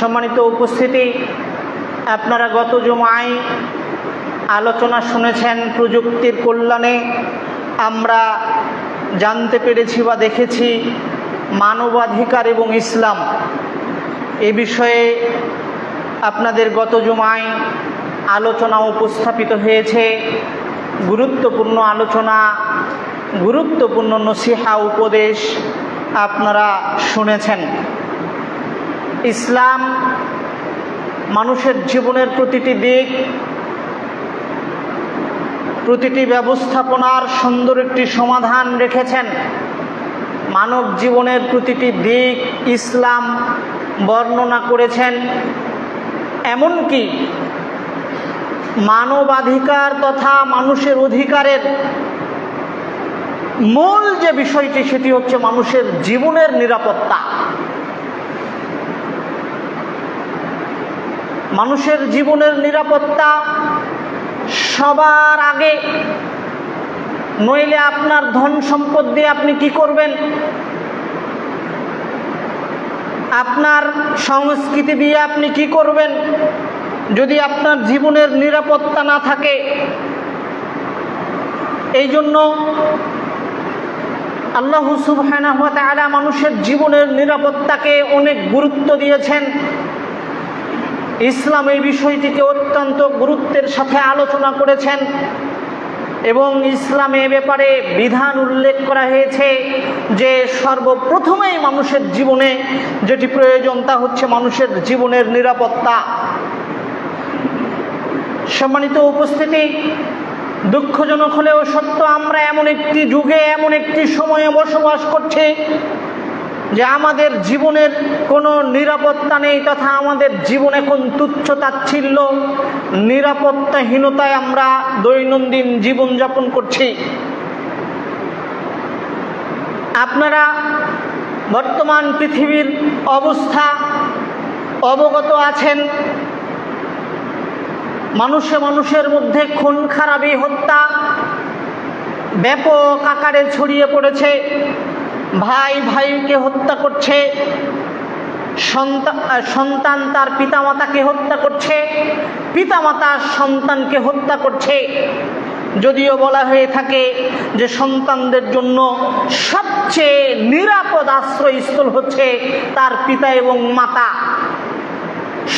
সম্মানিত উপস্থিতি, আপনারা গত জুমায় আলোচনা শুনেছেন প্রযুক্তির কল্যাণে আমরা জানতে পেরেছি বা দেখেছি মানবাধিকার এবং ইসলাম। এ বিষয়ে আপনাদের গত জুমায় আলোচনা উপস্থাপিত হয়েছে। গুরুত্বপূর্ণ আলোচনা, গুরুত্বপূর্ণ নসিহা উপদেশ আপনারা শুনেছেন। ইসলাম মানুষের জীবনের প্রতিটি দিক, প্রতিটি ব্যবস্থাপনার সুন্দর একটি সমাধান রেখেছেন। মানব জীবনের প্রতিটি দিক ইসলাম বর্ণনা করেছেন। এমনকি মানবাধিকার তথা মানুষের অধিকারের মূল যে বিষয়টি, সেটি হচ্ছে মানুষের জীবনের নিরাপত্তা। মানুষের জীবনের নিরাপত্তা সবার আগে, নইলে আপনার ধন সম্পদ দিয়ে আপনি কি করবেন? আপনার সংস্কৃতি দিয়ে আপনি কি করবেন যদি আপনার জীবনের নিরাপত্তা না থাকে? এই জন্য আল্লাহ সুবহানাহু ওয়া তাআলা মানুষের জীবনের নিরাপত্তাকে অনেক গুরুত্ব দিয়েছেন। ইসলাম এই বিষয়টিকে অত্যন্ত গুরুত্বের সাথে আলোচনা করেছেন এবং ইসলামে এ ব্যাপারে বিধান উল্লেখ করা হয়েছে যে সর্বপ্রথমেই মানুষের জীবনে যেটি প্রয়োজন তা হচ্ছে মানুষের জীবনের নিরাপত্তা। সম্মানিত উপস্থিতি, দুঃখজনক হলেও সত্য, আমরা এমন একটি যুগে, এমন একটি সময়ে বসবাস করছি যে আমাদের জীবনের কোনো নিরাপত্তা নেই, তথা আমাদের জীবন এখন তুচ্ছ-তাচ্ছিল্য, নিরাপত্তাহীনতায় আমরা দৈনন্দিন জীবনযাপন করছি। আপনারা বর্তমান পৃথিবীর অবস্থা অবগত আছেন। মানুষের মধ্যে খুন খারাপি, হত্যা ব্যাপক আকারে ছড়িয়ে পড়েছে। ভাই ভাইকে হত্যা করছে, সন্তান তার পিতামাতাকে হত্যা করছে, পিতামাতা সন্তানকে হত্যা করছে। যদিও বলা হয়ে থাকে যে সন্তানদের জন্য সবচেয়ে নিরাপদ আশ্রয়স্থল হচ্ছে তার পিতা এবং মাতা,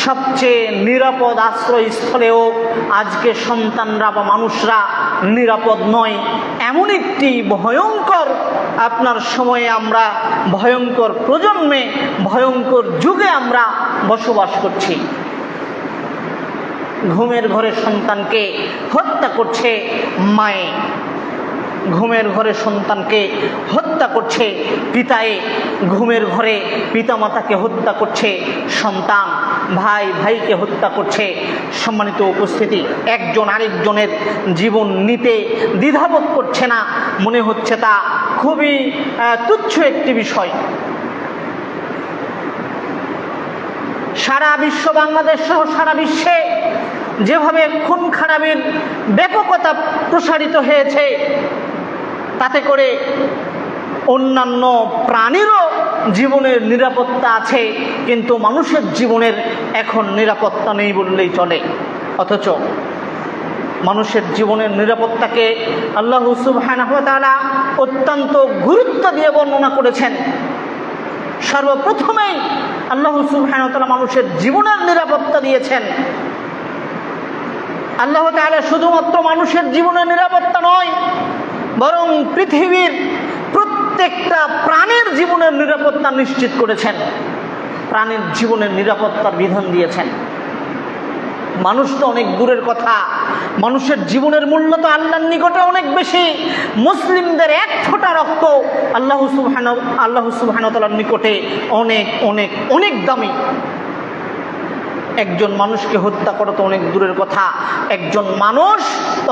সবচেয়ে নিরাপদ আশ্রয়স্থলেও আজকে সন্তানরা বা মানুষরা নিরাপদ নয়। এমন একটি ভয়ঙ্কর আপনার সময়ে আমরা, ভয়ঙ্কর প্রজন্মে, ভয়ঙ্কর যুগে আমরা বসবাস করছি। ঘুমের ঘরে সন্তানকে হত্যা করছে মায়ে, ঘুমের ঘরে সন্তানকে হত্যা করছে পিতায়ে, ঘুমের ঘরে পিতামাতাকে হত্যা করছে সন্তান, ভাই ভাইকে হত্যা করছে। সম্মানিত উপস্থিতি, একজন আরেকজনের জীবন নিতে দ্বিধাবোধ করছে না, মনে হচ্ছে তা খুবই তুচ্ছ একটি বিষয়। সারা বিশ্ব, বাংলাদেশ সহ সারা বিশ্বে যেভাবে খুন খারাপির ব্যাপকতা প্রসারিত হয়েছে, তাতে করে অন্যান্য প্রাণীরও জীবনের নিরাপত্তা আছে, কিন্তু মানুষের জীবনের এখন নিরাপত্তা নেই বললেই চলে। অথচ মানুষের জীবনের নিরাপত্তাকে আল্লাহ সুবহানাহু ওয়া তাআলা অত্যন্ত গুরুত্ব দিয়ে বর্ণনা করেছেন। সর্বপ্রথমেই আল্লাহ সুবহানাহু ওয়া তাআলা মানুষের জীবনের নিরাপত্তা দিয়েছেন। আল্লাহ তাআলা শুধুমাত্র মানুষের জীবনের নিরাপত্তা নয়, বরং পৃথিবীর প্রত্যেকটা প্রাণীর জীবনের নিরাপত্তা নিশ্চিত করেছেন, প্রাণীর জীবনের নিরাপত্তার বিধান দিয়েছেন। মানুষ তো অনেক দূরের কথা, মানুষের জীবনের মূল্য তো আল্লাহর নিকটে অনেক বেশি। মুসলিমদের এক ফোঁটা রক্ত আল্লাহ সুবহানাহু ওয়া তাআলার নিকটে অনেক অনেক অনেক দামি। একজন মানুষকে হত্যা করা তো অনেক দূরের কথা, একজন মানুষ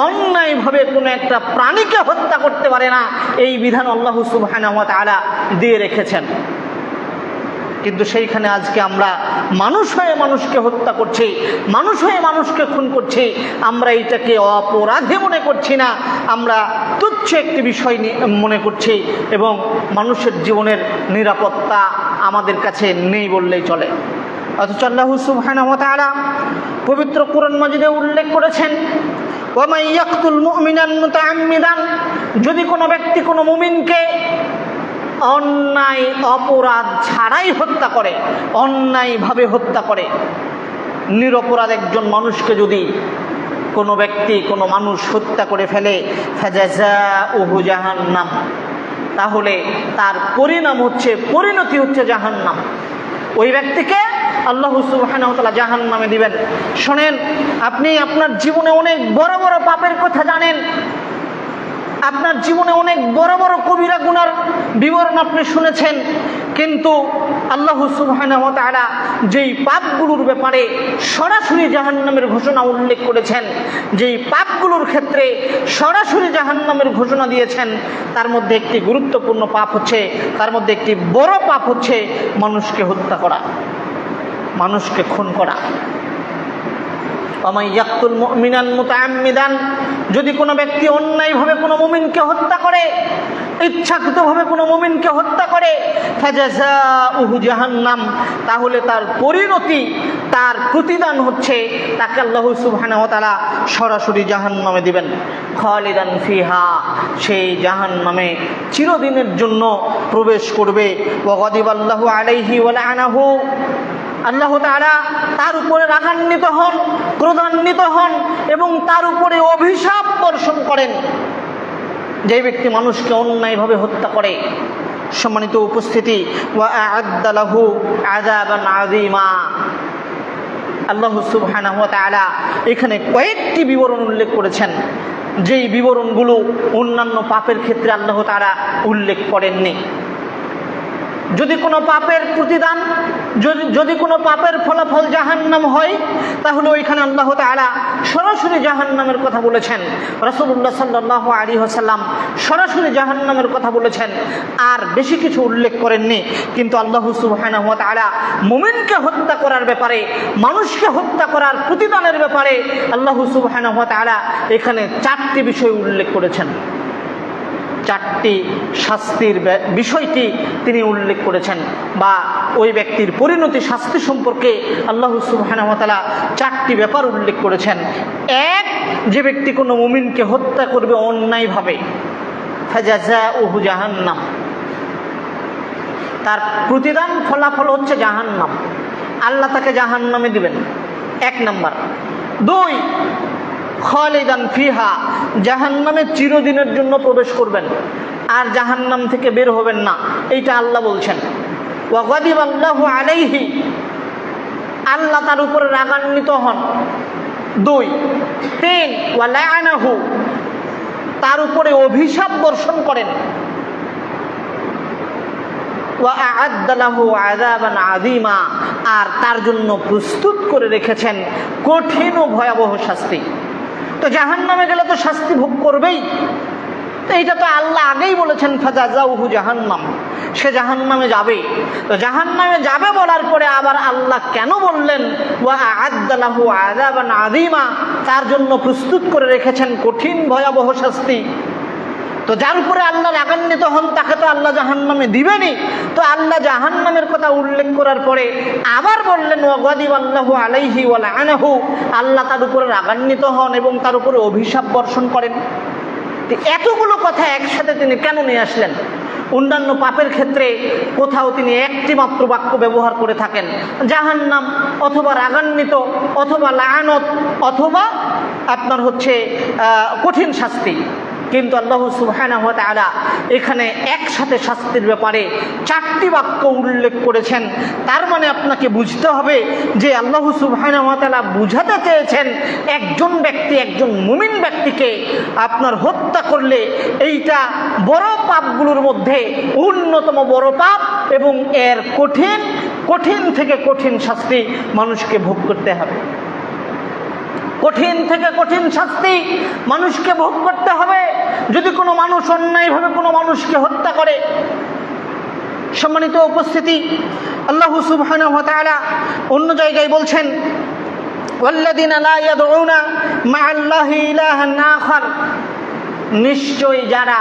অন্যায়ভাবে কোনো একটা প্রাণীকে হত্যা করতে পারে না, এই বিধান আল্লাহ সুবহানাহু ওয়া তাআলা দিয়ে রেখেছেন। কিন্তু সেইখানে আজকে আমরা মানুষ হয়ে মানুষকে হত্যা করছি, মানুষ হয়ে মানুষকে খুন করছি। আমরা এটাকে অপরাধী মনে করছি না, আমরা তুচ্ছ একটি বিষয় মনে করছি এবং মানুষের জীবনের নিরাপত্তা আমাদের কাছে নেই বললেই চলে। অথচ আল্লাহ সুবহানাহু ওয়া তাআলা পবিত্র কোরআন মাজিদে উল্লেখ করেছেন, ওয়া মান ইয়াকতুল মুমিনান মুতাআম্মিদান, যদি কোনো ব্যক্তি কোনো মুমিনকে অন্যায় অপরাধ ছাড়াই হত্যা করে, অন্যায়ভাবে হত্যা করে, নিরপরাধ একজন মানুষকে যদি কোনো ব্যক্তি কোনো মানুষ হত্যা করে ফেলে, ফাজাযাউহু জাহান্নাম, তাহলে তার পরিণতি হচ্ছে জাহান্নাম। ওই ব্যক্তিকে আল্লাহ সুবহানাহু ওয়া তাআলা জাহান্নামে দিবেন। শোনেন, আপনি আপনার জীবনে অনেক বড় বড় পাপের কথা জানেন, আপনার জীবনে অনেক বড় বড় কবিরা গুনার বিবরণ আপনি শুনেছেন, কিন্তু আল্লাহ সুবহানাহু ওয়া তাআলা যেই পাপগুলোর ব্যাপারে সরাসরি জাহান্নামের ঘোষণা উল্লেখ করেছেন, যেই পাপগুলোর ক্ষেত্রে সরাসরি জাহান্নামের ঘোষণা দিয়েছেন, তার মধ্যে একটি গুরুত্বপূর্ণ পাপ হচ্ছে, তার মধ্যে একটি বড় পাপ হচ্ছে মানুষকে হত্যা করা, মানুষকে খুন করা। ওয়ামান ইয়াকতুল মুমিনান মুতাআম্মিদান, যদি কোনো ব্যক্তি অন্যায়ভাবে কোনো মুমিনকে হত্যা করে, ইচ্ছাকৃতভাবে কোনো মুমিনকে হত্যা করে, ফাজাযাউহু জাহান্নাম, তাহলে তার পরিণতি, তার প্রতিদান হচ্ছে তাকে আল্লাহ সুবহানাহু ওয়া তাআলা সরাসরি জাহান্নামে দিবেন। খালিদান ফিহা, সেই জাহান্নামে চিরদিনের জন্য প্রবেশ করবে। ওয়া গাদিবাল্লাহু আলাইহি ওয়া লাআনাহু, আল্লাহ তাআলা তার উপরে রাগান্বিত হন, ক্রোধান্বিত হন এবং তার উপরে অভিশাপ বর্ষণ করেন। যে ব্যক্তি মানুষকে অন্যায়ভাবে হত্যা করে, সম্মানিত উপস্থিতি, ওয়া আ'আদ্দা লাহু আযাবান আযীমা, আল্লাহ সুবহানাহু ওয়া তাআলা এখানে কয়েকটি বিবরণ উল্লেখ করেছেন, যেই বিবরণগুলো অন্যান্য পাপের ক্ষেত্রে আল্লাহ তাআলা উল্লেখ করেননি। যদি কোনো পাপের প্রতিদান, যদি কোনো পাপের ফলাফল জাহান্নাম হয়, তাহলে ওইখানে আল্লাহ তাআলা সরাসরি জাহান্নামের কথা বলেছেন। রাসূলুল্লাহ সাল্লাল্লাহু আলাইহি ওয়াসাল্লাম সরাসরি জাহান্নামের কথা বলেছেন, আর বেশি কিছু উল্লেখ করেননি। কিন্তু আল্লাহ সুবহানাহু ওয়া তাআলা মুমিনকে হত্যা করার ব্যাপারে, মানুষকে হত্যা করার প্রতিদানের ব্যাপারে আল্লাহ সুবহানাহু ওয়া তাআলা এখানে 4টি বিষয় উল্লেখ করেছেন। 4টি শাস্তির বিষয়টি তিনি উল্লেখ করেছেন, বা ওই ব্যক্তির পরিণতি শাস্তি সম্পর্কে আল্লাহ সুবহানাহু ওয়া তাআলা 4টি ব্যাপার উল্লেখ করেছেন। এক, যে ব্যক্তি কোনো মুমিনকে হত্যা করবে অন্যায়ভাবে, ফাজাযাউহু জাহান্নাম, তার প্রতিদান ফলাফল হচ্ছে জাহান্নাম, আল্লাহ তাকে জাহান্নামে দিবেন, 1 নাম্বার। 2, খালিদান ফিহা, জাহান্নামে চিরদিনের জন্য প্রবেশ করবেন, আর জাহান্নাম থেকে বের হবেন না, এইটা আল্লাহ বলছেন। ওয়া গাদিবাল্লাহু আলাইহি, আল্লাহ তার উপরে রাগান্বিত হন। 2, 3, ওয়া লাআনাহু, তার উপরে অভিশাপ বর্ষণ করেন। ওয়া আ'আদ্দা লাহু আযাবান আযীমা, আর তার জন্য প্রস্তুত করে রেখেছেন কঠিন ও ভয়াবহ শাস্তি। তো জাহান্নামে গেলে তো শাস্তি ভোগ করবেই, তো এইটা তো আল্লাহ আগেই বলেছেন, ফাজাযাউহু জাহান্নাম, সে জাহান্নামে যাবে। তো জাহান্নামে যাবে বলার পরে আবার আল্লাহ কেন বললেন ওয়া আ'আদ্দা লাহু আযাবান আযীমা, তার জন্য প্রস্তুত করে রেখেছেন কঠিন ভয়াবহ শাস্তি। তো যার উপরে আল্লাহ রাগান্বিত হন তাকে তো আল্লাহ জাহান্নামে দিবেনই। তো আল্লাহ জাহান্নামের কথা উল্লেখ করার পরে আবার বললেন ওয়া গাদিবাল্লাহু আলাইহি ওয়া লাআনাহু, আল্লাহ তার উপরে রাগান্বিত হন এবং তার উপরে অভিশাপ বর্ষণ করেন। এতগুলো কথা একসাথে তিনি কেন নিয়ে আসলেন? অন্যান্য পাপের ক্ষেত্রে কোথাও তিনি একটি মাত্র বাক্য ব্যবহার করে থাকেন, জাহান্নাম অথবা রাগান্বিত অথবা লাআনত অথবা আপনার হচ্ছে কঠিন শাস্তি। কিন্তু আল্লাহ সুবহানাহু ওয়া তাআলা এখানে একসাথে শাস্তির ব্যাপারে 4টি বাক্য উল্লেখ করেছেন। তার মানে আপনাকে বুঝতে হবে যে আল্লাহ সুবহানাহু ওয়া তাআলা বুঝাতে চেয়েছেন একজন ব্যক্তি, একজন মুমিন ব্যক্তিকে আপনার হত্যা করলে এইটা বড় পাপগুলোর মধ্যে অন্যতম বড় পাপ, এবং এর কঠিন থেকে কঠিন শাস্তি মানুষকে ভোগ করতে হবে। কঠিন থেকে কঠিন শাস্তি মানুষকে ভোগ করতে হবে যদি কোনো মানুষ অন্যায়ভাবে কোনো মানুষকে হত্যা করে। সম্মানিত উপস্থিতি, আল্লাহ সুবহানাহু ওয়া তাআলা অন্য জায়গায় বলছেন ওয়াল্লাযিনা লা ইয়াদউনা মা'আল্লাহি ইলাহান আখার, নিশ্চয় যারা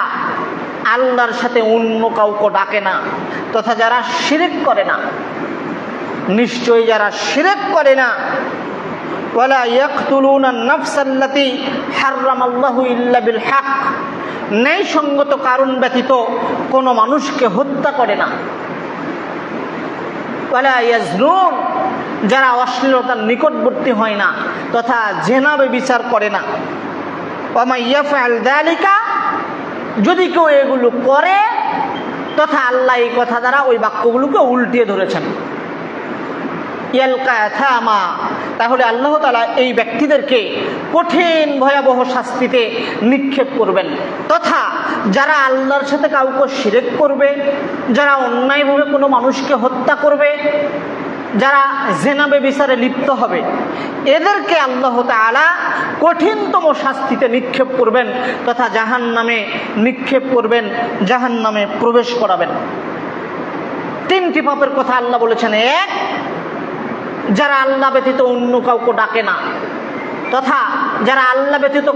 আল্লাহর সাথে অন্য কাউকে ডাকে না তথা যারা শিরক করে না, নিশ্চয়ই যারা শিরক করে না, ওয়ালা ইয়াকতুলুনা আন-নাফসাল্লাতী হারামাল্লাহু ইল্লা বিল হক, ন্যায়সঙ্গত কারণ ব্যতীত কোনো মানুষকে হত্যা করে না। ওয়ালা ইয়াজনুন, যারা অশ্লীলতার নিকটবর্তী হয় না তথা জেনা ব্যভিচার করে না। ওয়া মান ইয়াফআল যালিকা, যদি কেউ এগুলো করে, তথা আল্লাহ এই কথা দ্বারা ওই বাক্যগুলোকে উল্টিয়ে ধরেছেন, ইয়ালকা আথামা, তাহলে আল্লাহ তাআলা এই ব্যক্তিদেরকে কঠিন ভয়াবহ শাস্তিতে নিক্ষেপ করবেন। তথা যারা আল্লাহর সাথে কাউকে শিরক করবে, যারা অন্যায়ভাবে কোনো মানুষকে হত্যা করবে, যারা জেনা ব্যভিচারে লিপ্ত হবে, এদেরকে আল্লাহ তাআলা কঠিনতম শাস্তিতে নিক্ষেপ করবেন তথা জাহান্নামে নিক্ষেপ করবেন, জাহান্নামে প্রবেশ করাবেন। তিনটি পাপের কথা আল্লাহ বলেছেন। এক, যারা আল্লাহ ব্যতীত অন্য কাউকে ডাকে না, তথা যারা আল্লাহ ব্যতীত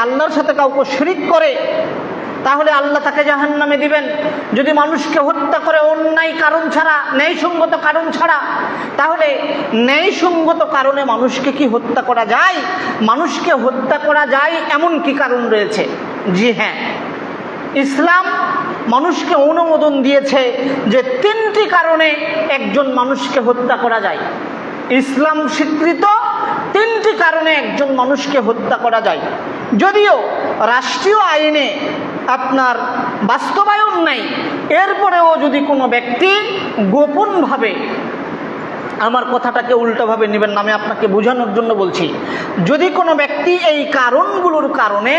আল্লাহর সাথে কাউকে শিরক করে, তাহলে আল্লাহ তাকে জাহান্নামে দিবেন। যদি মানুষকে হত্যা করে অন্যায় কারণ ছাড়া, ন্যায়সঙ্গত কারণ ছাড়া, তাহলে ন্যায়সঙ্গত কারণে মানুষকে কি হত্যা করা যায়? মানুষকে হত্যা করা যায় এমন কি কারণ রয়েছে? জি হ্যাঁ, ইসলাম মানুষকে অনুমোদন দিয়েছে যে তিনটি কারণে একজন মানুষকে হত্যা করা যায়। ইসলাম স্বীকৃত তিনটি কারণে একজন মানুষকে হত্যা করা যায়। যদিও রাষ্ট্রীয় আইনে আপনার বাস্তবায়ন নাই, এরপরেও যদি কোনো ব্যক্তি গোপনভাবে, আমার কথাটাকে উল্টোভাবে নেবেন না, আমি আপনাকে বোঝানোর জন্য বলছি, যদি কোনো ব্যক্তি এই কারণগুলোর কারণে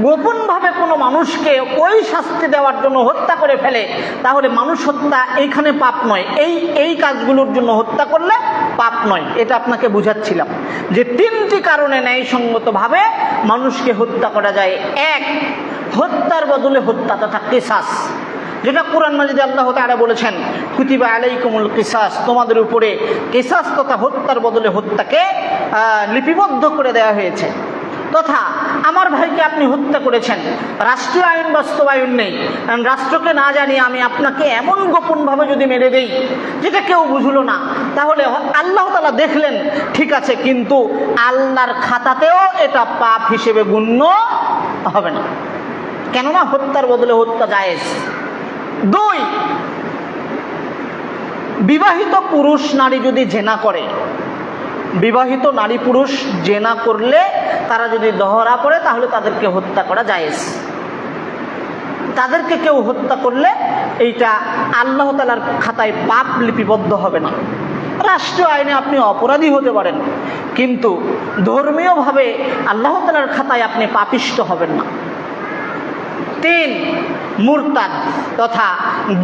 গোপনভাবে কোনো মানুষকে ওই শাস্তি দেওয়ার জন্য হত্যা করে ফেলে, তাহলে মানুষ হত্যা এইখানে পাপ নয়, এই কাজগুলোর জন্য হত্যা করলে পাপ নয়। এটা আপনাকে বুঝাচ্ছিলাম যে তিনটি কারণে ন্যায়সঙ্গতভাবে মানুষকে হত্যা করা যায়। এক, হত্যার বদলে হত্যা তথা কিসাস, যেটা কোরআন মাজিদে আল্লাহ তাআলা বলেছেন, কুতিবা আলাইকুমুল কিসাস, তোমাদের উপরে কিসাস তথা হত্যার বদলে হত্যাকে লিপিবদ্ধ করে দেওয়া হয়েছে। তথা আমার ভাইকে আপনি হত্যা করেছেন, রাষ্ট্রীয় আইন বাস্তবায়ন নেই, রাষ্ট্রকে না জানিয়ে আমি আপনাকে এমন গোপনভাবে যদি মেরে দেই যেটা কেউ বুঝলো না, তাহলে আল্লাহ তাআলা দেখলেন, ঠিক আছে, কিন্তু আল্লাহর খাতাতেও এটা পাপ হিসেবে গণ্য হবে না, কেননা হত্যার বদলে হত্যা জায়েজ। দুই, বিবাহিত পুরুষ নারী যদি জেনা করে, বিবাহিত নারী পুরুষ জেনা করলে তারা যদি ধরা পড়ে, তাহলে তাদেরকে হত্যা করা জায়েজ। তাদেরকে কেউ হত্যা করলে এইটা আল্লাহ তাআলার খাতায় পাপ লিপিবদ্ধ হবে না। রাষ্ট্রীয় আইনে আপনি অপরাধী হতে পারেন, কিন্তু ধর্মীয়ভাবে আল্লাহ তাআলার খাতায় আপনি পাপিষ্ট হবেন না। তিন, মুরতাদ তথা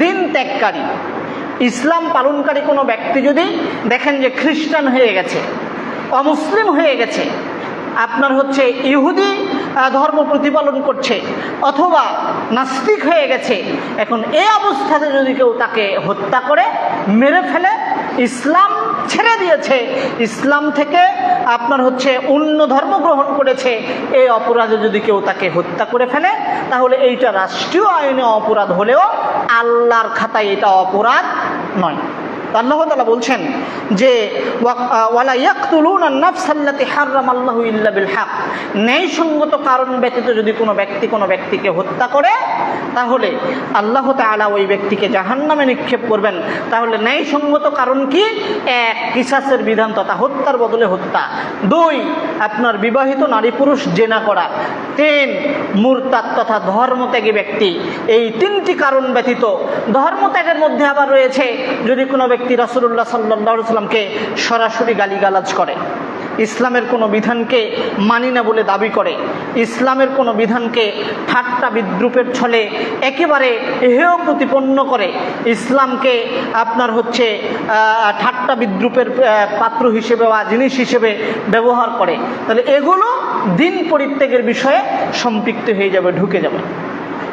দিন ত্যাগকারী, ইসলাম পালনকারী কোনো ব্যক্তি যদি দেখেন যে খ্রিস্টান হয়ে গেছে, অমুসলিম হয়ে গেছে, আপনার হচ্ছে ইহুদি ধর্ম প্রতিপালন করছে, অথবা নাস্তিক হয়ে গেছে, এখন এই অবস্থাতে যদি কেউ তাকে হত্যা করে মেরে ফেলে, ইসলাম ছেড়ে দিয়েছে, ইসলাম থেকে আপনার হচ্ছে অন্য ধর্ম গ্রহণ করেছে, এই অপরাধে যদি কেউ তাকে হত্যা করে ফেলে, তাহলে এইটা রাষ্ট্রীয় আইনে অপরাধ হলেও আল্লাহর খাতায় এটা অপরাধ নয়। আল্লাহ তাআলা বলছেন যে ওয়ালা ইয়াকতুলুনা আন-নাফসাল্লাতী হারামাল্লাহু ইল্লা বিল হক, ন্যায়সঙ্গত কারণ ব্যতীত যদি কোনো ব্যক্তিকে হত্যা করে, তাহলে আল্লাহ তাআলা ওই ব্যক্তিকে জাহান্নামে নিক্ষেপ করবেন। তাহলে ন্যায়সঙ্গত কারণ কি? এক, কিসাসের বিধান তথা হত্যার বদলে হত্যা। দুই, আপনার বিবাহিত নারী পুরুষ জেনা করা। তিন, মুরতাদ তথা ধর্মত্যাগী ব্যক্তি। এই তিনটি কারণ ব্যতীত, ধর্মত্যাগের মধ্যে আবার রয়েছে যদি কোনো ব্যক্তি রাসূলুল্লাহ সাল্লাল্লাহু আলাইহি ওয়াসাল্লামকে সরাসরি গালিগালাজ করে, ইসলামের কোনো বিধানকে মানি না বলে দাবি করে, ইসলামের কোনো বিধানকে ঠাট্টা বিদ্রুপের ছলে একেবারে হেয় প্রতিপন্ন করে, ইসলামকে আপনার হচ্ছে ঠাট্টা বিদ্রুপের পাত্র হিসেবে বা জিনিস হিসেবে ব্যবহার করে, তাহলে এগুলো দিন পরিত্যাগের বিষয়ে সম্পৃক্ত হয়ে যাবে, ঢুকে যাবে।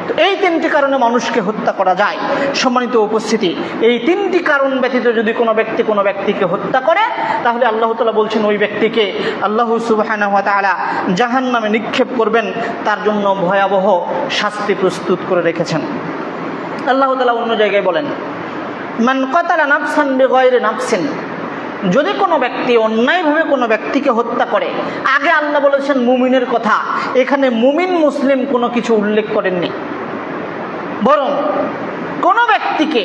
তো এই তিনটি কারণে মানুষকে হত্যা করা যায়। সম্মানিত উপস্থিতি, এই তিনটি কারণ ব্যতীত যদি কোনো ব্যক্তিকে হত্যা করে, তাহলে আল্লাহ তাআলা বলছেন ওই ব্যক্তিকে আল্লাহ সুবহানাহু ওয়া তাআলা জাহান্নামে নিক্ষেপ করবেন, তার জন্য ভয়াবহ শাস্তি প্রস্তুত করে রেখেছেন। আল্লাহ তাআলা অন্য জায়গায় বলেন, মান কাতালা নাফসান বিগাইরি নাফসিন, যদি কোনো ব্যক্তি অন্যায়ভাবে কোনো ব্যক্তিকে হত্যা করে, আগে আল্লাহ বলেছেন মুমিনের কথা, এখানে মুমিন মুসলিম কোনো কিছু উল্লেখ করেননি, বরং কোনো ব্যক্তিকে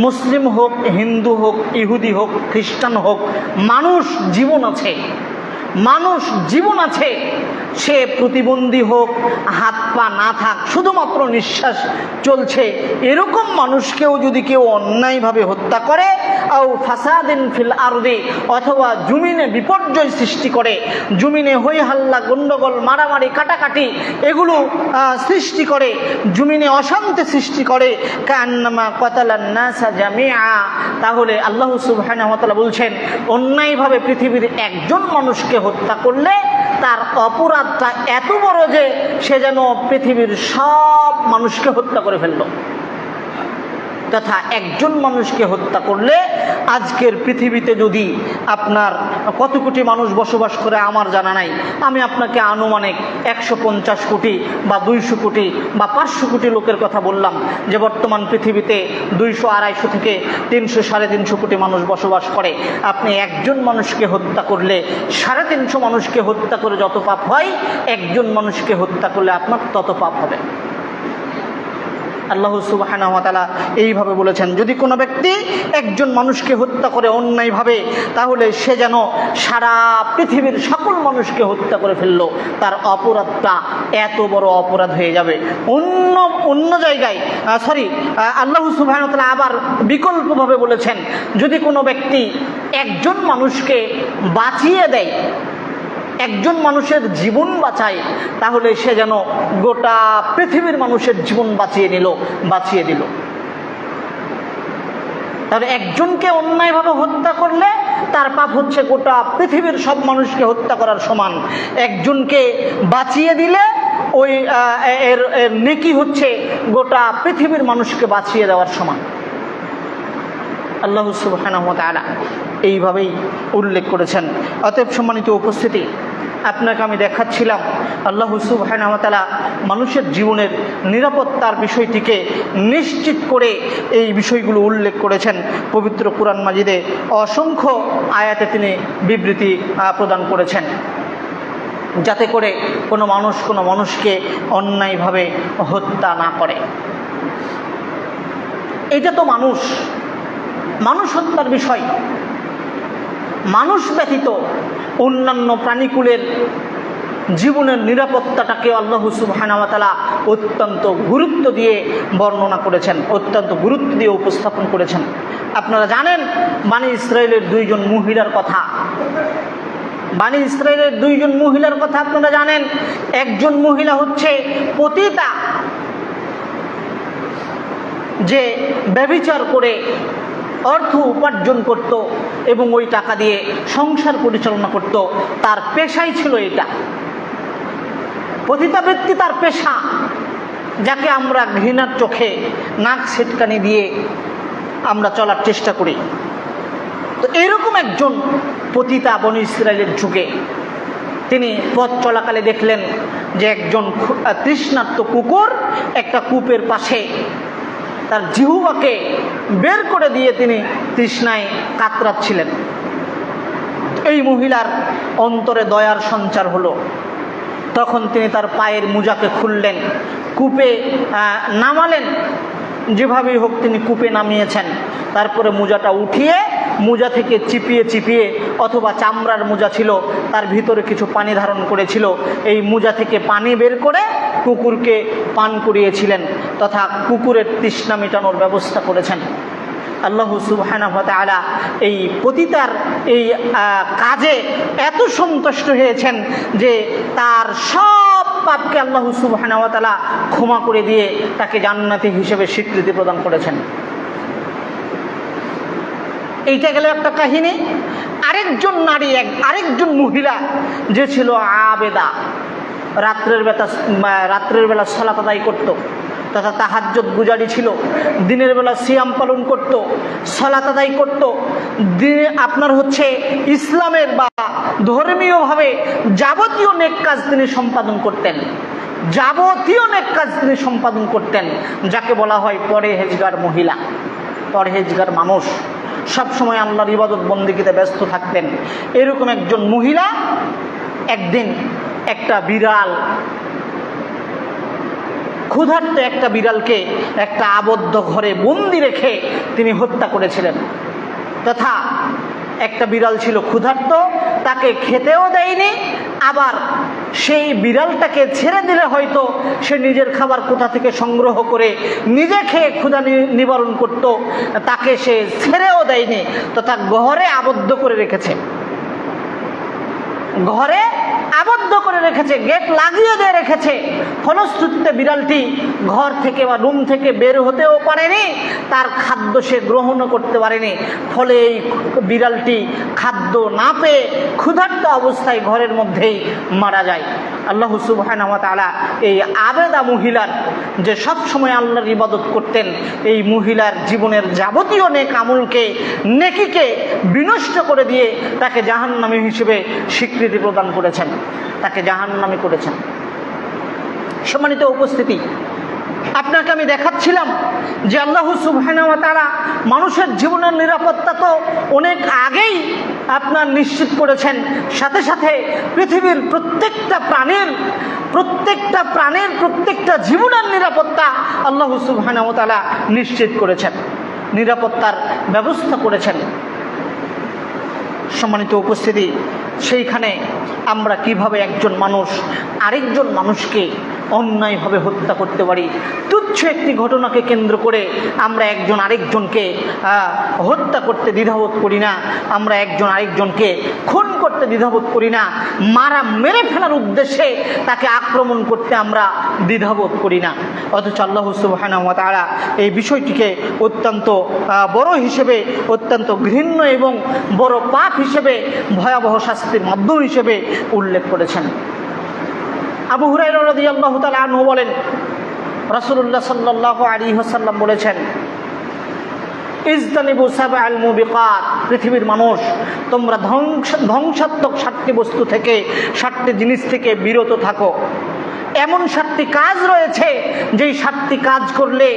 মুসলিম হোক, হিন্দু হোক, ইহুদি হোক, খ্রিস্টান হোক, মানুষ জীবন আছে, মানুষ জীবন আছে, সে প্রতিবন্ধী হোক, হাত পা না থাক, শুধুমাত্র নিঃশ্বাস চলছে, এরকম মানুষকেও যদি কেউ অন্যায়ভাবে হত্যা করে, আও ফাসাদিন ফিল আরদি, অথবা জমিনে বিপর্যয় সৃষ্টি করে, জমিনে হই হাল্লা, গন্ডগোল, মারামারি, কাটাকাটি এগুলো সৃষ্টি করে, জমিনে অশান্তি সৃষ্টি করে, কান্নামা কাতালান নাসা জামিআ, তাহলে আল্লাহ সুবহানাহু ওয়া তাআলা বলছেন অন্যায়ভাবে পৃথিবীর একজন মানুষকে হত্যা করলে তার অপরাধটা এত বড় যে সে যেন পৃথিবীর সব মানুষকে হত্যা করে ফেলল। তথা একজন মানুষকে হত্যা করলে আজকের পৃথিবীতে যদি আপনার কত কোটি মানুষ বসবাস করে আমার জানা নাই, আমি আপনাকে আনুমানিক 150 কোটি বা 200 কোটি বা 500 কোটি লোকের কথা বললাম, যে বর্তমান পৃথিবীতে 200, 250 থেকে 300, 350 কোটি মানুষ বসবাস করে। আপনি একজন মানুষকে হত্যা করলে 350 মানুষকে হত্যা করে যত পাপ হয়, একজন মানুষকে হত্যা করলে আপনার তত পাপ হবে। আল্লাহ সুবহানাহু ওয়া তাআলা এইভাবে বলেছেন, যদি কোনো ব্যক্তি একজন মানুষকে হত্যা করে অন্যায়ভাবে, তাহলে সে যেন সারা পৃথিবীর সকল মানুষকে হত্যা করে ফেললো, তার অপরাধটা এত বড় অপরাধ হয়ে যাবে। অন্য জায়গায় আল্লাহ সুবহানাহু ওয়া তাআলা আবার বিকল্পভাবে বলেছেন, যদি কোনো ব্যক্তি একজন মানুষকে বাঁচিয়ে দেয়, একজন মানুষের জীবন বাঁচায়, তাহলে সে যেন গোটা পৃথিবীর মানুষের জীবন বাঁচিয়ে দিল। তাহলে একজনকে অন্যায়ভাবে হত্যা করলে তার পাপ হচ্ছে গোটা পৃথিবীর সব মানুষকে হত্যা করার সমান, একজনকে বাঁচিয়ে দিলে ওই এর নেকি হচ্ছে গোটা পৃথিবীর মানুষকে বাঁচিয়ে দেওয়ার সমান। আল্লাহ সুবহানাহু ওয়া তাআলা এইভাবেই উল্লেখ করেছেন। অতএব সম্মানিত উপস্থিতি, আপনাকে আমি দেখাচ্ছিলাম আল্লাহ সুবহানাহু ওয়া তাআলা মানুষের জীবনের নিরাপত্তার বিষয়টিকে নিশ্চিত করে এই বিষয়গুলো উল্লেখ করেছেন। পবিত্র কুরআন মাজিদে অসংখ্য আয়াতে তিনি বিবৃতি প্রদান করেছেন, যাতে করে কোনো মানুষ কোনো মানুষকে অন্যায়ভাবে হত্যা না করে। এটা তো মানুষ হত্যার বিষয়। মানুষ ব্যতীত অন্যান্য প্রাণীকুলের জীবনের নিরাপত্তাটাকে আল্লাহ সুবহানাহু ওয়া তাআলা অত্যন্ত গুরুত্ব দিয়ে বর্ণনা করেছেন, অত্যন্ত গুরুত্ব দিয়ে উপস্থাপন করেছেন। আপনারা জানেন বনী ইসরাইলের 2 জন মহিলার কথা, বনী ইসরাইলের 2 জন মহিলার কথা আপনারা জানেন। একজন মহিলা হচ্ছে পতিতা, যে ব্যভিচার করে অর্থ উপার্জন করত এবং ওই টাকা দিয়ে সংসার পরিচালনা করত, তার পেশাই ছিল এটা। পতিতাবৃত্তি তার পেশা, যাকে আমরা ঘৃণার চোখে নাক ছিটকানি দিয়ে আমরা চলার চেষ্টা করি। তো এরকম একজন পতিতা বনী ইসরাইলের যুগে তিনি পথ চলাকালে দেখলেন যে একজন তৃষ্ণার্ত কুকুর একটা কূপের পাশে তার জিহ্বাকে বের করে দিয়ে তিনি তৃষ্ণায় কাতরাচ্ছিলেন। এই মহিলার অন্তরে দয়ার সঞ্চার হলো। তখন তিনি তার পায়ের মোজাকে খুললেন, কূপে নামালেন, যেভাবেই হোক তিনি কূপে নামিয়েছেন। তারপরে মোজাটা উঠিয়ে মোজা থেকে চিপিয়ে অথবা চামড়ার মোজা ছিল, তার ভিতরে কিছু পানি ধারণ করেছিল, এই মোজা থেকে পানি বের করে কুকুরকে পান করিয়েছিলেন, তথা কুকুরের তৃষ্ণা মেটানোর ব্যবস্থা করেছেন। আল্লাহ সুবহানাহু ওয়া তাআলা এই পতিতার এই কাজে এত সন্তুষ্ট হয়েছেন যে তার সব পাপকে আল্লাহ সুবহানাহু ওয়া তাআলা ক্ষমা করে দিয়ে তাকে জান্নাতি হিসেবে স্বীকৃতি প্রদান করেছেন। এইটা গেল একটা কাহিনী। আরেকজন নারী, আরেকজন মহিলা যে ছিল আবেদা, রাত্রের বেলা সালাত আদায় করত, তথা তাহাজ্জুদ গুজারি ছিল, দিনের বেলা সিয়াম পালন করত, সালাত আদায় করত, আপনার হচ্ছে ইসলামের বা ধর্মীয়ভাবে যাবতীয় নেক কাজ তিনি সম্পাদন করতেন, যাবতীয় নেক কাজ তিনি সম্পাদন করতেন, যাকে বলা হয় পরহেজগার মহিলা। পরহেজগার মানুষ, সবসময় আল্লাহর ইবাদত বন্দেগীতে ব্যস্ত থাকতেন। এরকম একজন মহিলা একদিন একটা বিড়াল, ক্ষুধার্ত একটা বিড়ালকে একটা আবদ্ধ ঘরে বন্দি রেখে তিনি হত্যা করেছিলেন। তথা একটা বিড়াল ছিল ক্ষুধার্ত, তাকে খেতেও দেয়নি, আবার সেই বিড়ালটাকে ছেড়ে দিলে হয়তো সে নিজের খাবার কোথা থেকে সংগ্রহ করে নিজে খেয়ে ক্ষুধা নিবারণ করত, তাকে সে ছেড়েও দেয়নি, তথা ঘরে আবদ্ধ করে রেখেছে, ঘরে আবদ্ধ করে রেখেছে, গেট লাগিয়ে দিয়ে রেখেছে। ফলশ্রুতিতে বিড়ালটি ঘর থেকে বা রুম থেকে বের হতেও পারেনি, তার খাদ্য সে গ্রহণও করতে পারেনি। ফলে এই বিড়ালটি খাদ্য না পেয়ে ক্ষুধার্ত অবস্থায় ঘরের মধ্যেই মারা যায়। আল্লাহ সুবহানাহু ওয়া তাআলা এই আবেদা মহিলার, যে সব সময় আল্লাহর ইবাদত করতেন, এই মহিলার জীবনের যাবতীয় নেক আমলকে, নেকিকে বিনষ্ট করে দিয়ে তাকে জাহান্নামী হিসেবে স্বীকৃতি প্রদান করেছেন, তাকে জাহান্নামী করেছেন। সম্মানিত উপস্থিতি, আপনাকে আমি দেখাচ্ছিলাম যে আল্লাহ সুবহানাহু ওয়া তাআলা মানুষের জীবনের নিরাপত্তা তো অনেক আগেই আপনার নিশ্চিত করেছেন, সাথে সাথে পৃথিবীর প্রত্যেকটা প্রাণের প্রত্যেকটা জীবনের নিরাপত্তা আল্লাহ সুবহানাহু ওয়া তাআলা নিশ্চিত করেছেন, নিরাপত্তার ব্যবস্থা করেছেন। সম্মানিত উপস্থিতি, সেইখানে আমরা কিভাবে একজন মানুষ আরেকজন মানুষকে অন্যায়ভাবে হত্যা করতে পারি। তুচ্ছ একটি ঘটনাকে কেন্দ্র করে আমরা একজন আরেকজনকে হত্যা করতে দ্বিধাবোধ করি না, আমরা একজন আরেকজনকে খুন করতে দ্বিধাবোধ করি না, মেরে ফেলার উদ্দেশ্যে তাকে আক্রমণ করতে আমরা দ্বিধাবোধ করি না। অথচ আল্লাহ সুবহানাহু ওয়া তাআলা এই বিষয়টিকে অত্যন্ত বড় হিসেবে, অত্যন্ত ঘৃণ্য এবং বড় পাপ হিসেবে, ভয়াবহ শাস্তির মাধ্যম হিসেবে উল্লেখ করেছেন। আবু হুরায়রা রাদিয়াল্লাহু তাআলা আনহু বলেন, রাসূলুল্লাহ সাল্লাল্লাহু আলাইহি ওয়াসাল্লাম বলেছেন, ইজতানিবু সাবআল মুবিকাত, পৃথিবীর মানুষ তোমরা ধ্বংসাত্মক 7টি বস্তু থেকে, 7টি জিনিস থেকে বিরত থাকো। এমন 7টি কাজ রয়েছে যেই 7টি কাজ করলে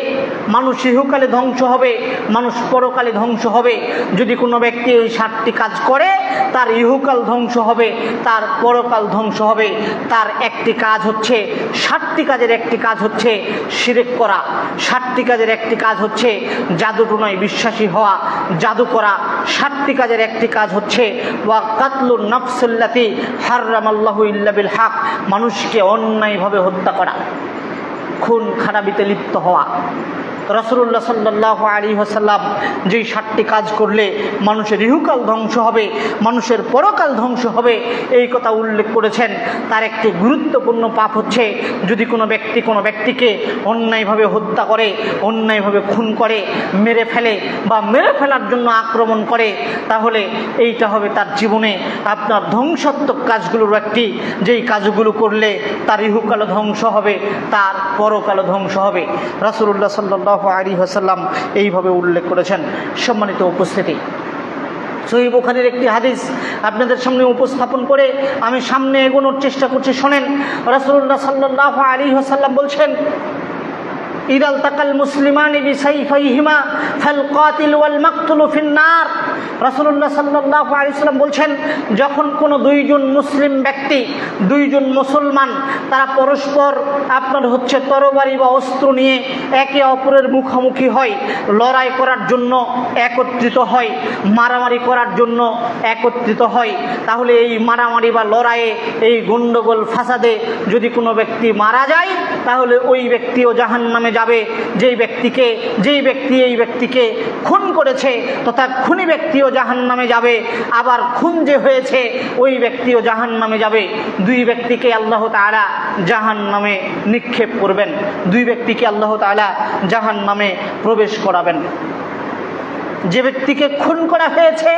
মানুষ ইহকালে ধ্বংস হবে, মানুষ পরকালে ধ্বংস হবে। যদি কোনো ব্যক্তি এই 7টি কাজ করে, তার ইহকাল ধ্বংস হবে, তার পরকাল ধ্বংস হবে। তার একটি কাজ হচ্ছে, 7টি কাজের একটি কাজ হচ্ছে শিরক করা, 7টি কাজের একটি কাজ হচ্ছে জাদুটোনায় বিশ্বাসী হওয়া, জাদু করা। 7টি কাজের একটি কাজ হচ্ছে ওয়া কাতলুন নাফসুল্লাতি হারামাল্লাহু ইল্লা বিল হক, মানুষকে অন্যায়ভাবে হত্যা করা, খুন খারাপিতে লিপ্ত হওয়া। রাসূলুল্লাহ সাল্লাল্লাহু আলাইহি ওয়াসাল্লাম যেই 7টি কাজ করলে মানুষের ইহকাল ধ্বংস হবে, মানুষের পরকাল ধ্বংস হবে, এই কথা উল্লেখ করেছেন। তার একটি গুরুত্বপূর্ণ পাপ হচ্ছে, যদি কোনো ব্যক্তি কোনো ব্যক্তিকে অন্যায়ভাবে হত্যা করে, অন্যায়ভাবে খুন করে, মেরে ফেলে বা মেরে ফেলার জন্য আক্রমণ করে, তাহলে এইটা হবে তার জীবনে আপনার ধ্বংসাত্মক কাজগুলোর একটি, যেই কাজগুলো করলে তার ইহকালও ধ্বংস হবে, তার পরকালও ধ্বংস হবে। রাসূলুল্লাহ সাল্লাল্লাহু আলাইহি ওয়াসাল্লাম এইভাবে উল্লেখ করেছেন। সম্মানিত উপস্থিতি, সহিহ বুখারীর একটি হাদিস আপনাদের সামনে উপস্থাপন করে আমি সামনে এগোনোর চেষ্টা করছি। শোনেন, রাসূলুল্লাহ সাল্লাল্লাহু আলাইহি ওয়াসাল্লাম বলছেন, ইদাল তাকাল মুসলিমানি বিসাইফাইহিমা ফাল কাতিল ওয়াল মাকতুলু ফিন্নার। রাসূলুল্লাহ সাল্লাল্লাহু আলাইহি ওয়াসাল্লাম বলছেন, যখন কোনো দুইজন মুসলিম ব্যক্তি, দুইজন মুসলমান, তারা পরস্পর আপনার হচ্ছে তরবারি বা অস্ত্র নিয়ে একে অপরের মুখোমুখি হয়, লড়াই করার জন্য একত্রিত হয়, মারামারি করার জন্য একত্রিত হয়, তাহলে এই মারামারি বা লড়াইয়ে, এই গন্ডগোল ফাসাদে যদি কোনো ব্যক্তি মারা যায়, তাহলে ওই ব্যক্তিও জাহান্নামে যাবে। যেই ব্যক্তি এই ব্যক্তিকে খুন করেছে, তথা খুনি ব্যক্তিও জাহান্নামে যাবে। আবার খুন যে হয়েছে, ওই ব্যক্তিও জাহান্নামে যাবে। দুই ব্যক্তিকে আল্লাহ তাআলা জাহান্নামে নিক্ষেপ করবেন, দুই ব্যক্তিকে আল্লাহ তাআলা জাহান্নামে প্রবেশ করাবেন। যে ব্যক্তিকে খুন করা হয়েছে,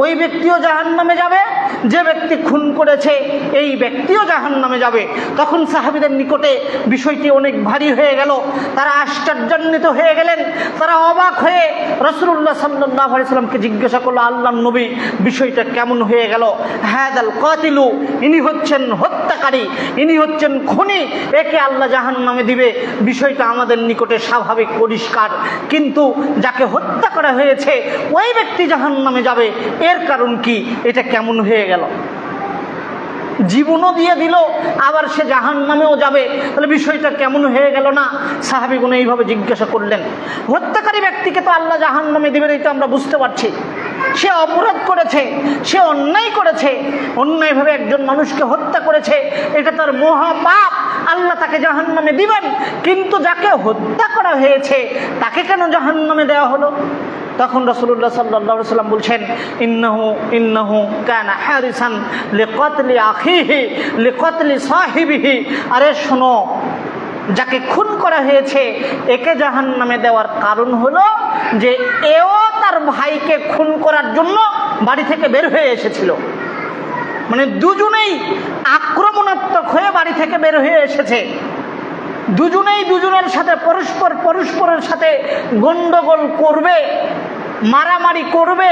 ওই ব্যক্তিও জাহান্নামে যাবে, যে ব্যক্তি খুন করেছে এই ব্যক্তিও জাহান্নামে যাবে। তখন সাহাবীদের নিকটে বিষয়টি অনেক ভারী হয়ে গেল, তারা আশ্চর্যান্বিত হয়ে গেলেন, তারা অবাক হয়ে রাসূলুল্লাহ সাল্লাল্লাহু আলাইহি সাল্লামকে জিজ্ঞাসা করলো, আল্লাহর নবী বিষয়টা কেমন হয়ে গেল? হাদাল কাতিলু, ইনি হচ্ছেন হত্যাকারী, ইনি হচ্ছেন খুনি, একে আল্লাহ জাহান্নামে দিবে। বিষয়টা আমাদের নিকটে স্বাভাবিক পরিষ্কার, কিন্তু যাকে হত্যা করা হয়েছে ওই ব্যক্তি জাহান্নামে যাবে, এর কারণ কি? এটা কেমন হয়ে গেল? জীবনও দিয়ে দিল, আবার সে জাহান্নামেও যাবে, তাহলে বিষয়টা কেমন হয়ে গেল না? সাহাবীগণ এইভাবে জিজ্ঞাসা করলেন। হত্যাকারী ব্যক্তিকে তো আল্লাহ জাহান্নামে দিবেন, এটা আমরা বুঝতে পারছি। সে অপরাধ করেছে, সে অন্যায় করেছে, অন্যায়ভাবে একজন মানুষকে হত্যা করেছে, এটা তার মহাপাপ, আল্লাহ তাকে জাহান্নামে দিবেন। কিন্তু যাকে হত্যা করা হয়েছে তাকে কেন জাহান্নামে দেওয়া হলো? তখন রাসূলুল্লাহ সাল্লাল্লাহু আলাইহি ওয়াসাল্লাম বলছেন, ইন্নাহু কানা হারিসান লিকাতলি আখিহি লিকাতলি সাহিবিহি। আরে শোনো, যাকে খুন করা হয়েছে একে জাহান্নামে দেওয়ার কারণ হলো যে এও তার ভাইকে খুন করার জন্য বাড়ি থেকে বের হয়ে এসেছিল। মানে দুজনেই আক্রমণাত্মক হয়ে বাড়ি থেকে বের হয়ে এসেছে, দুজনেই দুজনের সাথে পরস্পরের সাথে গন্ডগোল করবে, মারামারি করবে,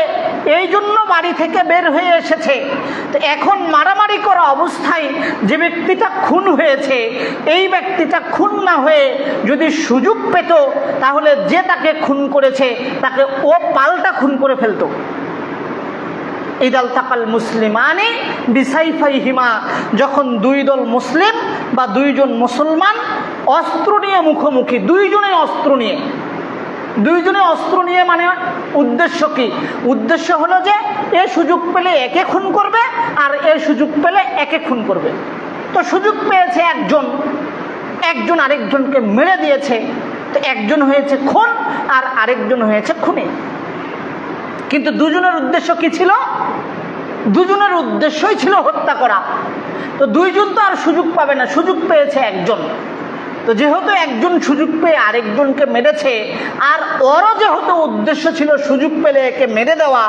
এই জন্য বাড়ি থেকে বের হয়ে এসেছে। তো এখন মারামারি করা অবস্থায় যে ব্যক্তিটা খুন হয়েছে, এই ব্যক্তিটা খুন না হয়ে যদি সুযোগ পেত, তাহলে যে তাকে খুন করেছে তাকে ও পাল্টা খুন করে ফেলতো। ইদাল তাকাল মুসলিমানি বিসাইফাইহিমা, যখন দুই দল মুসলিম বা দুইজন মুসলমান অস্ত্র নিয়ে মুখোমুখি, দুইজনে অস্ত্র নিয়ে মানে উদ্দেশ্য কি? উদ্দেশ্য হলো যে এ সুযোগ পেলে একে খুন করবে আর এ সুযোগ পেলে একে খুন করবে। তো সুযোগ পেয়েছে একজন আরেকজনকে মেরে দিয়েছে, তো একজন হয়েছে খুন আর আরেকজন হয়েছে খুনি। কিন্তু দুজনের উদ্দেশ্য কি ছিল? দুজনের উদ্দেশ্যই ছিল হত্যা করা। তো দুইজন তো আর সুযোগ পাবে না, সুযোগ পেয়েছে একজন। তো যেহেতু একজন সুযোগ পেয়ে আরেকজনকে মেরেছে, আর ওরও যেহেতু উদ্দেশ্য ছিল সুযোগ পেলে একে মেরে দেওয়া,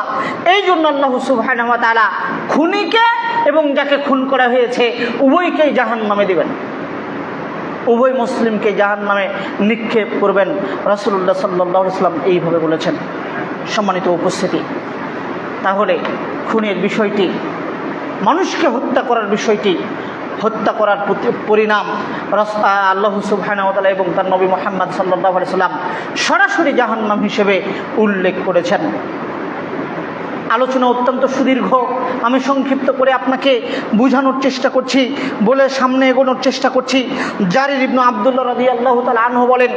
এই জন্য আল্লাহ সুবহানাহু ওয়া তাআলা খুনিকে এবং যাকে খুন করা হয়েছে উভয়কেই জাহান্নামে দিবেন, উভয় মুসলিমকে জাহান্নামে নিক্ষেপ করবেন। রাসূলুল্লাহ সাল্লাল্লাহু আলাইহি ওয়াসাল্লাম এইভাবে বলেছেন। সম্মানিত উপস্থিতি, তাহলে খুনের বিষয়টি, মানুষকে হত্যা করার বিষয়টি, হত্যা করার পরিণাম আল্লাহ সুবহানাহু ওয়া তাআলা এবং তার নবী মুহাম্মদ সাল্লাল্লাহু আলাইহি ওয়াসাল্লাম সরাসরি জাহান্নাম হিসেবে উল্লেখ করেছেন। আলোচনা অত্যন্ত সুদীর্ঘ, আমি সংক্ষিপ্ত করে আপনাকে বোঝানোর চেষ্টা করছি, বলে সামনে এগোনোর চেষ্টা করছি। জারির ইবনে আব্দুল্লাহ রাদিয়াল্লাহু তাআলা আনহু বলেন,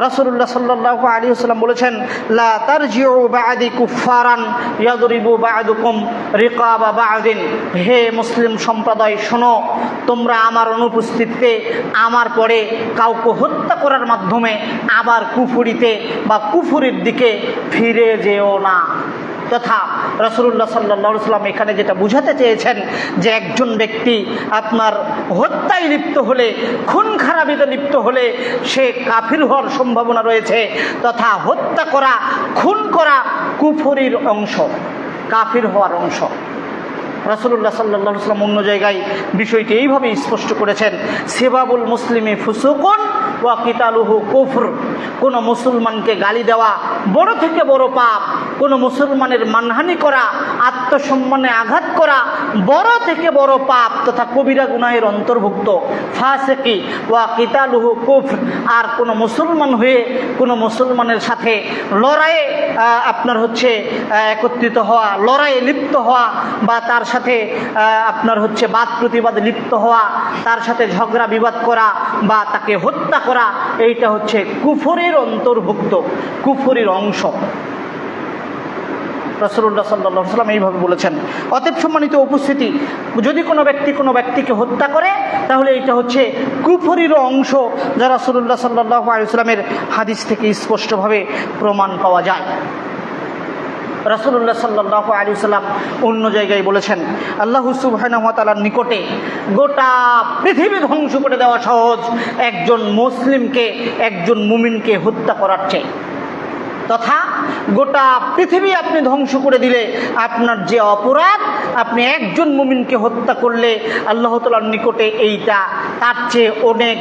রাসূলুল্লাহ সাল্লাল্লাহু আলাইহি ওয়াসাল্লাম বলেছেন, লা তারজিউ বা'দি কুফফারান ইয়াদরিবু বা'দুকুম রিকাবা বা'দিন। হে মুসলিম সম্প্রদায়, শোনো, তোমরা আমার অনুপস্থিতিতে আমার পরে কাউকে হত্যা করার মাধ্যমে আবার কুফরিতে বা কুফরির দিকে ফিরে যেও না। তথা রাসূলুল্লাহ সাল্লাল্লাহু আলাইহি ওয়াসাল্লাম এখানে যেটা বুঝাতে চেয়েছেন যে একজন ব্যক্তি আপনার হত্যায় লিপ্ত হলে, খুন খারাপিতে লিপ্ত হলে সে কাফির হওয়ার সম্ভাবনা রয়েছে। তথা হত্যা করা, খুন করা কুফরির অংশ, কাফির হওয়ার অংশ। রাসূলুল্লাহ সাল্লাল্লাহু আলাইহি ওয়াসাল্লাম অন্য জায়গায় বিষয়টি এইভাবে স্পষ্ট করেছেন, সিবাবুল মুসলিমি ফুসুকুন ওয়া কিতালুহু কুফর। কোনো মুসলমানকে গালি দেওয়া বড় থেকে বড় পাপ, কোনো মুসলমানের মানহানি করা, আত্মসম্মানে আঘাত করা বড় থেকে বড় পাপ তথা কবিরা গুনাহের অন্তর্ভুক্ত। ফাসিকি ওয়া কিতালুহু কুফর। আর কোনো মুসলমান হয়ে কোনো মুসলমানের সাথে লড়াইয়ে আপনার হচ্ছে একত্রিত হওয়া, লড়াইয়ে লিপ্ত হওয়া বা তার সাথে আপনার হচ্ছে বাদ প্রতিবাদ লিপ্ত হওয়া, তার সাথে ঝগড়া বিবাদ করা বা তাকে হত্যা করা, এইটা হচ্ছে কুফরের অন্তর্ভুক্ত, কুফরের অংশ। রাসূলুল্লাহ সাল্লাল্লাহু আলাইহি ওয়াসাল্লাম এইভাবে বলেছেন। অতএব সম্মানিত উপস্থিতি, যদি কোনো ব্যক্তি কোনো ব্যক্তিকে হত্যা করে তাহলে এটা হচ্ছে কুফরের অংশ, যা রাসূলুল্লাহ সাল্লাল্লাহু আলাইহি ওয়াসাল্লামের হাদিস থেকে স্পষ্টভাবে প্রমাণ পাওয়া যায়। রাসূলুল্লাহ সাল্লাল্লাহু আলাইহি ওয়াসাল্লাম অন্য জায়গায় বলেছেন, আল্লাহ সুবহানাহু ওয়া তাআলার নিকটে গোটা পৃথিবী ধ্বংস করে দেওয়া সহজ একজন মুসলিমকে, একজন মুমিনকে হত্যা করার চেয়ে। তথা গোটা পৃথিবী আপনি ধ্বংস করে দিলে আপনার যে অপরাধ, আপনি একজন মুমিনকে হত্যা করলে আল্লাহ তাআলার নিকটে এইটা তার চেয়ে অনেক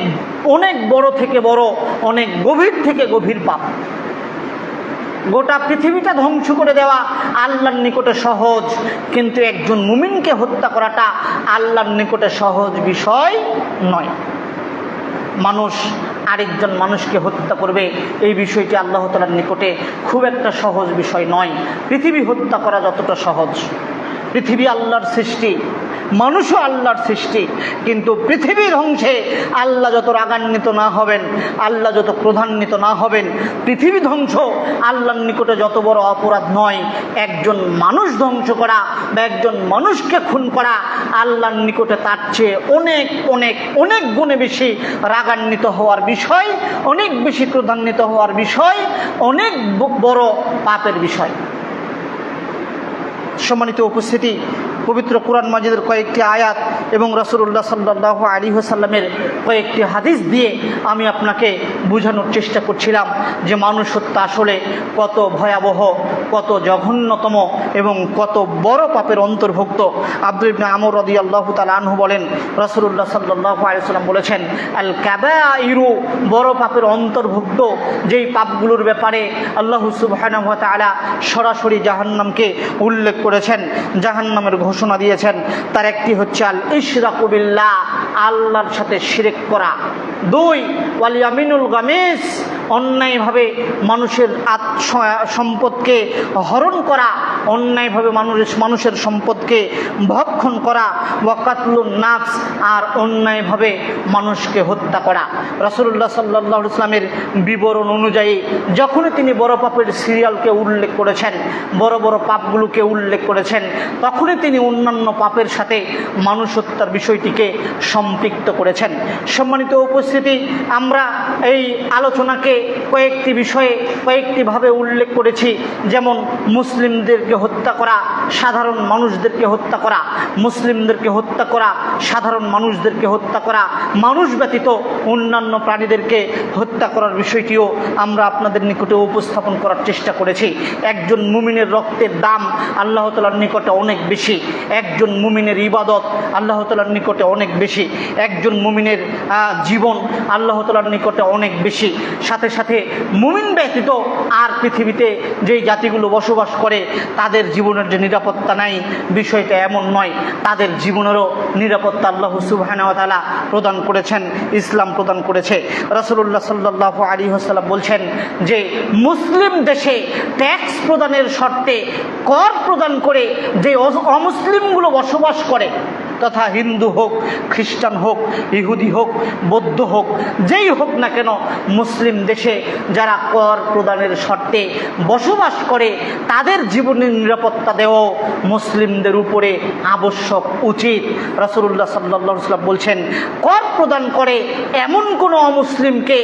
অনেক বড় থেকে বড়, অনেক গভীর থেকে গভীর পাপ। গোটা পৃথিবীটা ধ্বংস করে দেওয়া আল্লাহর নিকটে সহজ, কিন্তু একজন মুমিনকে হত্যা করাটা আল্লাহর নিকটে সহজ বিষয় নয়। মানুষ আরেকজন মানুষকে হত্যা করবে, এই বিষয়টি আল্লাহ তাআলার নিকটে খুব একটা সহজ বিষয় নয়। পৃথিবী হত্যা করা যতটা সহজ, পৃথিবী আল্লাহর সৃষ্টি, মানুষও আল্লাহর সৃষ্টি, কিন্তু পৃথিবী ধ্বংসে আল্লাহ যত রাগান্বিত না হবেন, আল্লাহ যত ক্রোধান্বিত না হবেন, পৃথিবী ধ্বংস আল্লাহর নিকটে যত বড় অপরাধ নয়, একজন মানুষ ধ্বংস করা বা একজন মানুষকে খুন করা আল্লাহর নিকটে তার চেয়ে অনেক অনেক অনেক গুণে বেশি রাগান্বিত হওয়ার বিষয়, অনেক বেশি ক্রোধান্বিত হওয়ার বিষয়, অনেক বড় পাপের বিষয়। সম্মানিত উপস্থিতি, পবিত্র কোরআন মাজিদের কয়েকটি আয়াত এবং রাসূলুল্লাহ সাল্লাল্লাহু আলাইহি ওয়াসাল্লামের কয়েকটি হাদিস দিয়ে আমি আপনাকে বোঝানোর চেষ্টা করছিলাম যে মানুষ হত্যা আসলে কত ভয়াবহ, কত জঘন্যতম এবং কত বড় পাপের অন্তর্ভুক্ত। আব্দুল ইবনে আমর রাদিয়াল্লাহু তাআলা আনহু বলেন, রাসূলুল্লাহ সাল্লাল্লাহু আলাইহি ওয়াসাল্লাম বলেছেন, আল কাবাইরু, বড় পাপের অন্তর্ভুক্ত যেই পাপগুলোর ব্যাপারে আল্লাহ সুবহানাহু ওয়া তাআলা সরাসরি জাহান্নামকে উল্লেখ করেছেন, জাহান্নামের ঘোষণা দিয়েছেন, তার একটি হচ্ছে আল ইশরাকু বিল্লাহ, আল্লাহর সাথে শিরক করা। 2, ওয়াল ইয়ামিনুল গামিস, অন্যায়ভাবে মানুষের সম্পদকে হরণ করা, অন্যায়ভাবে মানুষের সম্পদকে ভক্ষণ করা। ওয়া কাতলুন নাফস, আর অন্যায়ভাবে মানুষকে হত্যা করা। রাসূলুল্লাহ সাল্লাল্লাহু আলাইহি ওয়াসাল্লামের বিবরণ অনুযায়ী যখনই তিনি বড় পাপের সিরিয়ালকে উল্লেখ করেছেন, বড় বড় পাপগুলোকে উল্লেখ করেছেন, তখনই তিনি অন্যান্য পাপের সাথে মানুষ হত্যার বিষয়টিকে সম্পৃক্ত করেছেন। সম্মানিত উপস্থিতি, আমরা এই আলোচনাকে কয়েকটি বিষয়ে কয়েকটিভাবে উল্লেখ করেছি, যেমন মুসলিমদেরকে হত্যা করা, সাধারণ মানুষদেরকে হত্যা করা, মুসলিমদেরকে হত্যা করা, সাধারণ মানুষদেরকে হত্যা করা, মানুষ ব্যতীত অন্যান্য প্রাণীদেরকে হত্যা করার বিষয়টিও আমরা আপনাদের নিকটে উপস্থাপন করার চেষ্টা করেছি। একজন মুমিনের রক্তের দাম আল্লাহ তাআলার নিকটে অনেক বেশি, একজন মুমিনের ইবাদত আল্লাহ তাআলার নিকটে অনেক বেশি, একজন মুমিনের জীবন আল্লাহ তাআলার নিকটে অনেক বেশি। সাথে সাথে মুমিন ব্যতীত আর পৃথিবীতে যেই জাতিগুলো বসবাস করে তাদের জীবনের যে নিরাপত্তা নাই, বিষয়টা এমন নয়, তাদের জীবনেরও নিরাপত্তা আল্লাহ সুবহানাহু ওয়া তাআলা প্রদান করেছেন, ইসলাম প্রদান করেছে। রাসূলুল্লাহ সাল্লাল্লাহু আলাইহি ওয়াসাল্লাম বলছেন যে মুসলিম দেশে ট্যাক্স প্রদানের শর্তে কর প্রদান করে যে অমুসলিমগুলো বসবাস করে, তথা হিন্দু হোক, খ্রিস্টান হোক, ইহুদি হোক, বৌদ্ধ হোক, যেই হোক না কেন, মুসলিম দেশে যারা কর প্রদানের শর্তে বসবাস করে তাদের জীবনের নিরাপত্তা দেওয়া মুসলিমদের উপরে আবশ্যক, উচিত। রাসূলুল্লাহ সাল্লাল্লাহু আলাইহি ওয়াসাল্লাম বলছেন, কর প্রদান করে এমন কোনো অমুসলিমকে,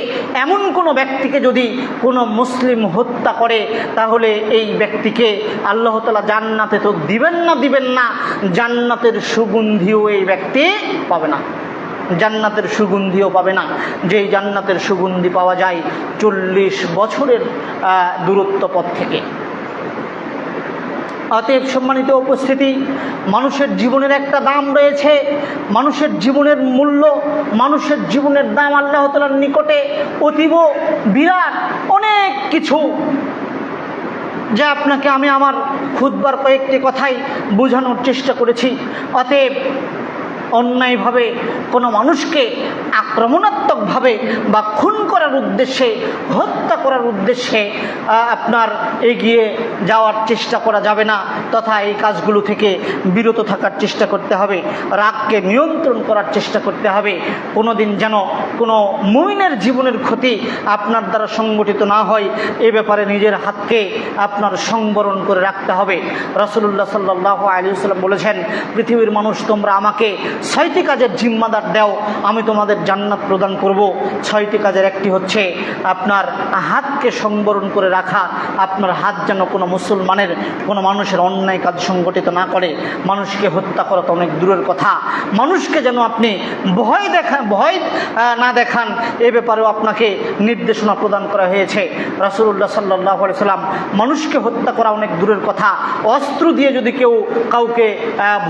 এমন কোনো ব্যক্তিকে যদি কোনো মুসলিম হত্যা করে, তাহলে এই ব্যক্তিকে আল্লাহ তাআলা জান্নাতে তো দিবেন না, জান্নাতের সুগন্ধিও এই ব্যক্তি পাবে না, জান্নাতের সুগন্ধিও পাবে না, যেই জান্নাতের সুগন্ধি পাওয়া যায় 40 বছরের দূরত্ব পথ থেকে। অতএব সম্মানিত উপস্থিতি, মানুষের জীবনের একটা দাম রয়েছে, মানুষের জীবনের মূল্য, মানুষের জীবনের দাম আল্লাহ তাআলার নিকটে অতীব বিরাট, অনেক কিছু, যা আপনাকে আমি আমার খুতবার কয়েকটি কথাই বোঝানোর চেষ্টা করেছি। অতএব অন্যায়ভাবে কোনো মানুষকে আক্রমণাত্মকভাবে বা খুন করার উদ্দেশ্যে, হত্যা করার উদ্দেশ্যে আপনার এগিয়ে যাওয়ার চেষ্টা করা যাবে না, তথা এই কাজগুলো থেকে বিরত থাকার চেষ্টা করতে হবে, রাগকে নিয়ন্ত্রণ করার চেষ্টা করতে হবে। কোনো দিন যেন কোনো মুমিনের জীবনের ক্ষতি আপনার দ্বারা সংগঠিত না হয়, এ ব্যাপারে নিজের হাতকে আপনার সংবরণ করে রাখতে হবে। রাসূলুল্লাহ সাল্লাল্লাহু আলাইহি ওয়াসাল্লাম বলেছেন, পৃথিবীর মানুষ তোমরা আমাকে ছয়টি কাজের জিম্মাদার দাও, আমি তোমাদের জান্নাত প্রদান করব। ছয়টি কাজের একটি হচ্ছে আপনার হাতকে সংবরণ করে রাখা। আপনার হাত যেন কোনো মুসলমানের, কোনো মানুষের অন্যায় কাজ সংগঠিত না করে। মানুষকে হত্যা করা তো অনেক দূরের কথা, মানুষকে যেন আপনি ভয় না দেখান, এ ব্যাপারেও আপনাকে নির্দেশনা প্রদান করা হয়েছে। রাসূলুল্লাহ সাল্লাল্লাহু আলাইহি সাল্লাম মানুষকে হত্যা করা অনেক দূরের কথা, অস্ত্র দিয়ে যদি কেউ কাউকে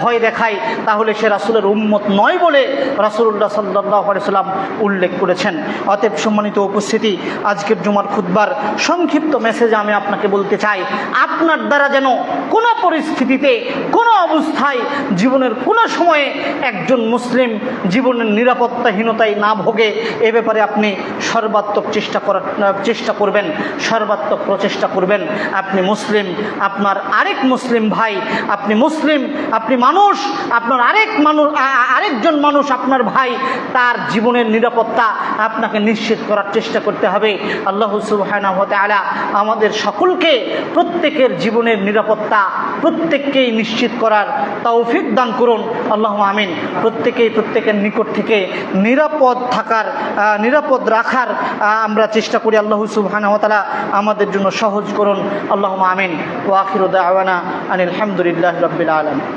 ভয় দেখায় তাহলে সে রাসূলের উম্মত নয় বলে রাসূলুল্লাহ সাল্লাল্লাহু আলাইহি সাল্লাম উল্লেখ করেছেন। অতএব সম্মানিত উপস্থিতি, আজকের জুমার খুতবার সংক্ষিপ্ত মেসেজে আমি আপনাকে বলতে চাই, আপনার দ্বারা যেন কোনো পরিস্থিতিতে, কোনো অবস্থায়, জীবনের কোনো সময়ে একজন মুসলিম জীবনের নিরাপত্তাহীনতায় না ভোগে, এ ব্যাপারে আপনি সর্বাত্মক চেষ্টা করবেন, সর্বাত্মক প্রচেষ্টা করবেন। আপনি মুসলিম, আপনার আরেক মুসলিম ভাই, আপনি মুসলিম, আপনি মানুষ, আপনার আরেকজন মানুষ আপনার ভাই, তার জীবনের নিরাপত্তা আপনাকে নিশ্চিত করার চেষ্টা করতে হবে। আল্লাহ সুবহানাহু ওয়া তাআলা আমাদের সকলকে প্রত্যেকের জীবনের নিরাপত্তা প্রত্যেককেই নিশ্চিত করার তৌফিক দান করুন, আল্লাহুম্মা আমিন। প্রত্যেকের নিকট থেকে নিরাপদ রাখার আমরা চেষ্টা করি। আল্লাহ সুবহানাহু ওয়া তাআলা আমাদের জন্য সহজ করুন, আল্লাহুম্মা আমিন। ওয়া আখিরু দাওয়ানা আনিল হামদুলিল্লাহি রাব্বিল আলামিন।